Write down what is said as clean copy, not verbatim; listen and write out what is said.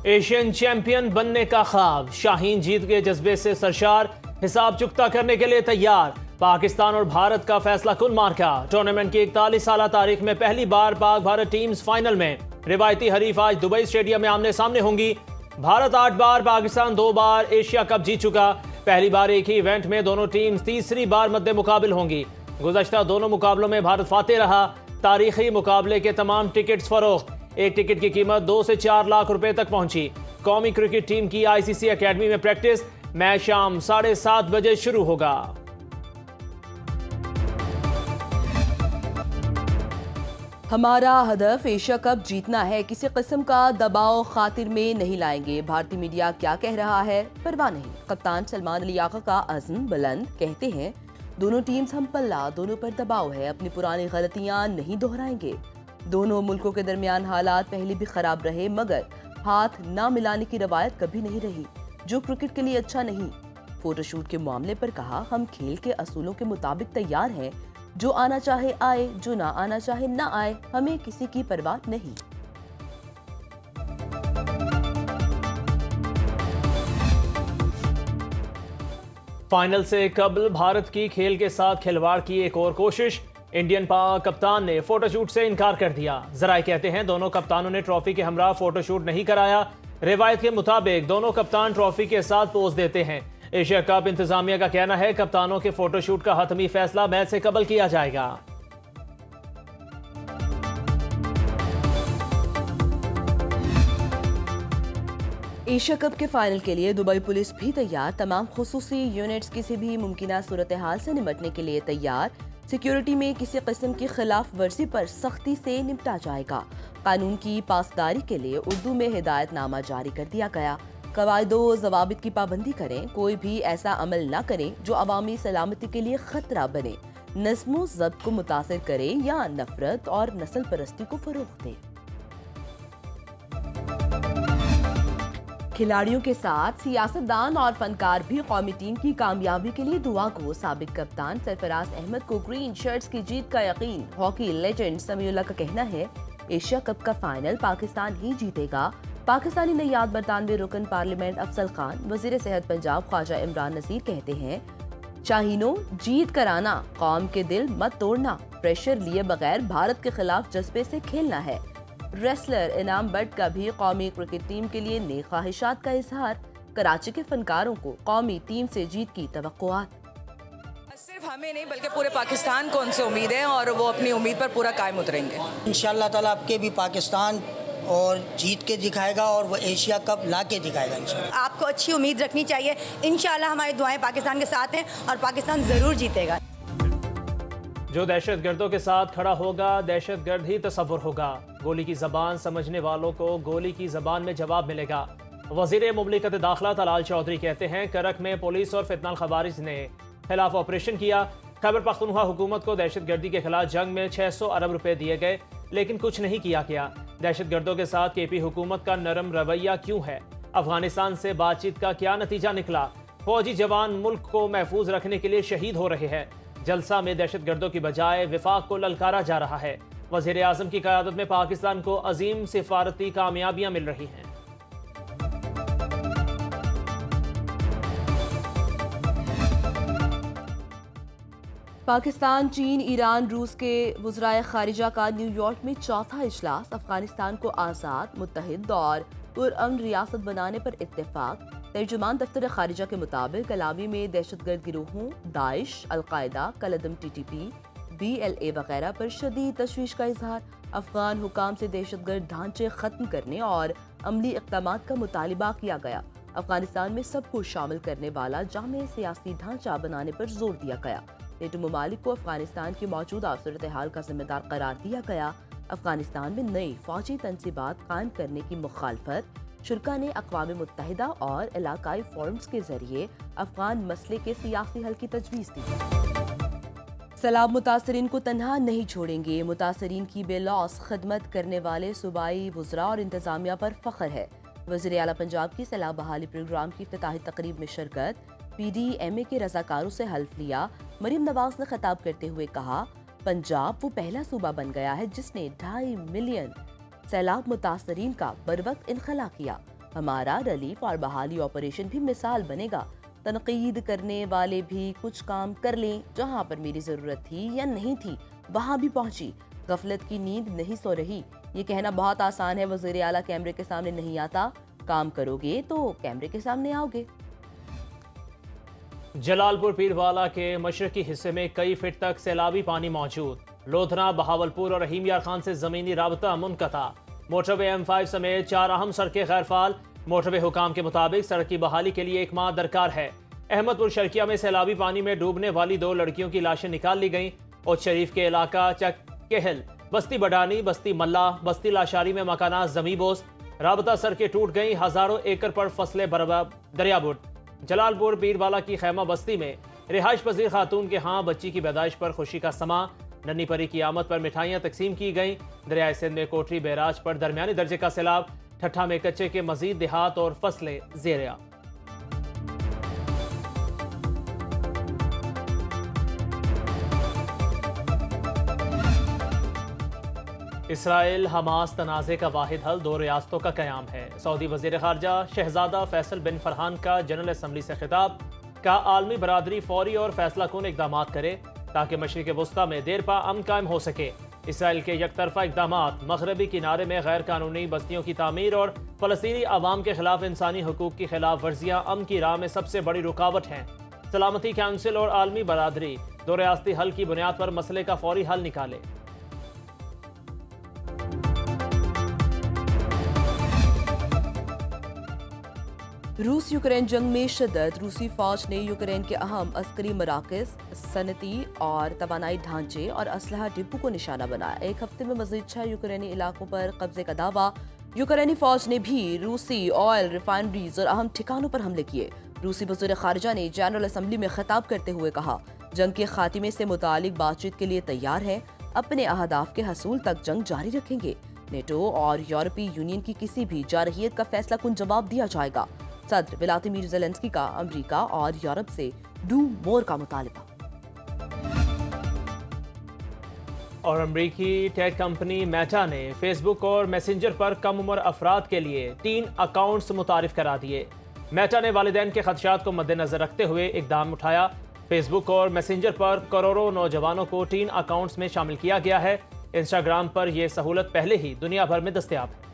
Asian champion بننے کا خواب، شاہین جیت کے جذبے سے سرشار، حساب چکتا کرنے کے لیے تیار۔ پاکستان اور بھارت کا فیصلہ کن مارکا، ٹورنامنٹ کی 41 سالہ تاریخ میں پہلی بار پاک بھارت ٹیمز فائنل میں۔ روایتی حریف آج دبئی اسٹیڈیم میں آمنے سامنے ہوں گی۔ بھارت 8 بار، پاکستان 2 بار ایشیا کپ جیت چکا۔ پہلی بار ایک ہی ایونٹ میں دونوں ٹیمز تیسری بار مد مقابل ہوں گی۔ گزشتہ دونوں مقابلوں میں بھارت فاتح رہا۔ تاریخی مقابلے کے تمام ٹکٹس فروخت، ایک ٹکٹ کی قیمت 2 سے 4 لاکھ روپے تک پہنچی۔ قومی کرکٹ ٹیم کی ICC اکیڈمی میں پریکٹس، میچ شام 7:30 بجے شروع ہوگا۔ ہمارا ہدف ایشیا کپ جیتنا ہے، کسی قسم کا دباؤ خاطر میں نہیں لائیں گے۔ بھارتی میڈیا کیا کہہ رہا ہے، پرواہ نہیں۔ کپتان سلمان علی آقا کا عزم بلند، کہتے ہیں دونوں ٹیمز ہم پلہ، دونوں پر دباؤ ہے، اپنی پرانی غلطیاں نہیں دہرائیں گے۔ دونوں ملکوں کے درمیان حالات پہلے بھی خراب رہے، مگر ہاتھ نہ ملانے کی روایت کبھی نہیں رہی، جو کرکٹ کے لیے اچھا نہیں۔ فوٹو شوٹ کے معاملے پر کہا، ہم کھیل کے اصولوں کے مطابق تیار ہیں، جو آنا چاہے آئے، جو نہ آنا چاہے نہ آئے، ہمیں کسی کی پرواہ نہیں۔ فائنل سے قبل بھارت کی کھیل کے ساتھ کھلواڑ کی ایک اور کوشش، انڈین پاک کپتان نے فوٹو شوٹ سے انکار کر دیا۔ ذرائع کہتے ہیں دونوں کپتانوں نے ٹرافی کے ہمراہ فوٹو شوٹ نہیں کرایا۔ روایت کے مطابق دونوں کپتان ٹرافی کے ساتھ پوز دیتے ہیں۔ ایشیا کپ انتظامیہ کا کہنا ہے کپتانوں کے فوٹو شوٹ کا حتمی فیصلہ میچ سے قبل کیا جائے گا۔ ایشیا کپ کے فائنل کے لیے دبئی پولیس بھی تیار، تمام خصوصی یونٹس کسی بھی ممکنہ صورتحال سے نمٹنے کے لیے تیار۔ سیکیورٹی میں کسی قسم کی خلاف ورزی پر سختی سے نمٹا جائے گا۔ قانون کی پاسداری کے لیے اردو میں ہدایت نامہ جاری کر دیا گیا۔ قواعد و ضوابط کی پابندی کریں، کوئی بھی ایسا عمل نہ کریں جو عوامی سلامتی کے لیے خطرہ بنے، نظم و ضبط کو متاثر کرے یا نفرت اور نسل پرستی کو فروغ دے۔ کھلاڑیوں کے ساتھ سیاستدان اور فنکار بھی قومی ٹیم کی کامیابی کے لیے دعا گو۔ سابق کپتان سرفراز احمد کو گرین شرٹس کی جیت کا یقین۔ ہاکی لیجنڈ سمیع اللہ کا کہنا ہے ایشیا کپ کا فائنل پاکستان ہی جیتے گا۔ پاکستانی نیاد برطانوی رکن پارلیمنٹ افضل خان، وزیر صحت پنجاب خواجہ عمران نصیر کہتے ہیں شاہینوں جیت کر آنا، قوم کے دل مت توڑنا، پریشر لیے بغیر بھارت کے خلاف جذبے سے کھیلنا ہے۔ ریسلر انعام بٹ کا بھی قومی کرکٹ ٹیم کے لیے نیک خواہشات کا اظہار۔ کراچی کے فنکاروں کو قومی ٹیم سے جیت کی توقعات۔ صرف ہمیں نہیں بلکہ پورے پاکستان کو ان سے امید ہے اور وہ اپنی امید پر پورا قائم اتریں گے۔ انشاءاللہ تعالیٰ آپ کے بھی پاکستان اور جیت کے دکھائے گا اور وہ ایشیا کپ لا کے دکھائے گا انشاءاللہ۔ آپ کو اچھی امید رکھنی چاہیے، انشاءاللہ ہماری دعائیں پاکستان کے ساتھ ہیں اور پاکستان ضرور جیتے گا۔ جو دہشت گردوں کے ساتھ کھڑا ہوگا، دہشت گرد ہی تصور ہوگا۔ گولی کی زبان سمجھنے والوں کو گولی کی زبان میں جواب ملے گا۔ وزیر مملکت داخلہ طلال چودھری کہتے ہیں کرک میں پولیس اور فتنہ الخوارج نے خلاف آپریشن کیا۔ خیبر پختونخوا حکومت کو دہشت گردی کے خلاف جنگ میں 600 ارب روپے دیے گئے، لیکن کچھ نہیں کیا گیا۔ دہشت گردوں کے ساتھ KP حکومت کا نرم رویہ کیوں ہے؟ افغانستان سے بات چیت کا کیا نتیجہ نکلا؟ فوجی جوان ملک کو محفوظ رکھنے کے لیے شہید ہو رہے ہیں۔ جلسہ میں دہشت گردوں کی بجائے وفاق کو للکارا جا رہا ہے۔ وزیر اعظم کی قیادت میں پاکستان کو عظیم سفارتی کامیابیاں مل رہی ہیں۔ پاکستان، چین، ایران، روس کے وزرائے خارجہ کا نیو یارک میں چوتھا اجلاس۔ افغانستان کو آزاد، متحد اور پرامن ریاست بنانے پر اتفاق۔ ترجمان دفتر خارجہ کے مطابق علامی میں دہشت گرد گروہوں داعش، القاعدہ، کالعدم TTP، BLA وغیرہ پر شدید تشویش کا اظہار۔ افغان حکام سے دہشت گرد ڈھانچے ختم کرنے اور عملی اقدامات کا مطالبہ کیا گیا۔ افغانستان میں سب کو شامل کرنے والا جامع سیاسی ڈھانچہ بنانے پر زور دیا گیا۔ نیٹو ممالک کو افغانستان کی موجودہ صورتحال کا ذمہ دار قرار دیا گیا۔ افغانستان میں نئی فوجی تنصیبات قائم کرنے کی مخالفت۔ شرکا نے اقوام متحدہ اور علاقائی فورمز کے ذریعے افغان مسئلے کے سیاسی حل کی تجویز دی۔ سیلاب متاثرین کو تنہا نہیں چھوڑیں گے، متاثرین کی بے لوث خدمت کرنے والے صوبائی وزراء اور انتظامیہ پر فخر ہے۔ وزیر اعلیٰ پنجاب کی سیلاب بحالی پروگرام کی افتتاحی تقریب میں شرکت۔ PDMA کے رضاکاروں سے حلف لیا۔ مریم نواز نے خطاب کرتے ہوئے کہا پنجاب وہ پہلا صوبہ بن گیا ہے جس نے 2.5 ملین سیلاب متاثرین کا بروقت انخلا کیا۔ ہمارا ریلیف اور بحالی آپریشن بھی مثال بنے گا۔ تنقید کرنے والے بھی کچھ کام کر لیں، جہاں پر میری ضرورت تھی یا نہیں تھی وہاں بھی پہنچی، غفلت کی نیند نہیں سو رہی۔ یہ کہنا بہت آسان ہے، وزیر اعلیٰ کیمرے کے سامنے نہیں آتا، کام کرو گے تو کیمرے کے سامنے آؤ گے۔ جلال پور پیروالا کے مشرقی حصے میں کئی فٹ تک سیلابی پانی موجود۔ لودھنا، بہاولپور اور رحیم یار خان سے زمینی رابطہ منقطع۔ موٹر وے M5 سمیت 4 اہم سڑکیں غیر فعال۔ موٹر وے حکام کے مطابق سڑک کی بحالی کے لیے 1 ماہ درکار ہے۔ احمد پور شرکیہ میں سیلابی پانی میں ڈوبنے والی 2 لڑکیوں کی لاشیں نکال لی گئیں۔ اوچھ شریف کے علاقہ چک کہل، بستی بڈانی، بستی ملا، بستی لاشاری میں مکانات زمیں بوس، رابطہ سڑکیں ٹوٹ گئیں، ہزاروں ایکڑ پر فصلیں دریابٹ۔ جلال پور پیروالا کی خیمہ بستی میں رہائش پذیر خاتون کے ہاں بچی کی پیدائش پر خوشی کا سما، ننھی پری کی آمد پر مٹھائیاں تقسیم کی گئیں۔ دریائے سندھ میں کوٹری بیراج پر درمیانی درجے کا سیلاب، ٹھٹھا میں کچے کے مزید دیہات اور فصلیں زیر آب۔ اسرائیل حماس تنازع کا واحد حل 2 ریاستوں کا قیام ہے۔ سعودی وزیر خارجہ شہزادہ فیصل بن فرحان کا جنرل اسمبلی سے خطاب، کا عالمی برادری فوری اور فیصلہ کن اقدامات کرے تاکہ مشرق وسطیٰ میں دیر پا امن قائم ہو سکے۔ اسرائیل کے یک طرفہ اقدامات مغربی کنارے میں غیر قانونی بستیوں کی تعمیر اور فلسطینی عوام کے خلاف انسانی حقوق کی خلاف ورزیاں امن کی راہ میں سب سے بڑی رکاوٹ ہیں۔ سلامتی کونسل اور عالمی برادری 2 ریاستی حل کی بنیاد پر مسئلے کا فوری حل نکالے۔ روس یوکرین جنگ میں شدت، روسی فوج نے یوکرین کے اہم عسکری مراکز، صنعتی اور توانائی ڈھانچے اور اسلحہ ڈپو کو نشانہ بنایا۔ 1 ہفتے میں مزید 6 یوکرینی علاقوں پر قبضے کا دعویٰ۔ یوکرینی فوج نے بھی روسی آئل ریفائنریز اور اہم ٹھکانوں پر حملے کیے۔ روسی وزیر خارجہ نے جنرل اسمبلی میں خطاب کرتے ہوئے کہا، جنگ کے خاتمے سے متعلق بات چیت کے لیے تیار ہے، اپنے اہداف کے حصول تک جنگ جاری رکھیں گے۔ نیٹو اور یورپی یونین کی کسی بھی جارحیت کا فیصلہ کن جواب دیا جائے گا۔ صدر ولادیمیر زیلنسکی کا امریکہ اور یورپ سے ڈو مور کا مطالبہ۔ اور امریکی ٹیک کمپنی میٹا نے فیس بک اور میسنجر پر کم عمر افراد کے لیے 3 اکاؤنٹس متعارف کرا دیے۔ میٹا نے والدین کے خدشات کو مد نظر رکھتے ہوئے اقدام اٹھایا۔ فیس بک اور میسنجر پر کروڑوں نوجوانوں کو 3 اکاؤنٹس میں شامل کیا گیا ہے۔ انسٹاگرام پر یہ سہولت پہلے ہی دنیا بھر میں دستیاب ہے۔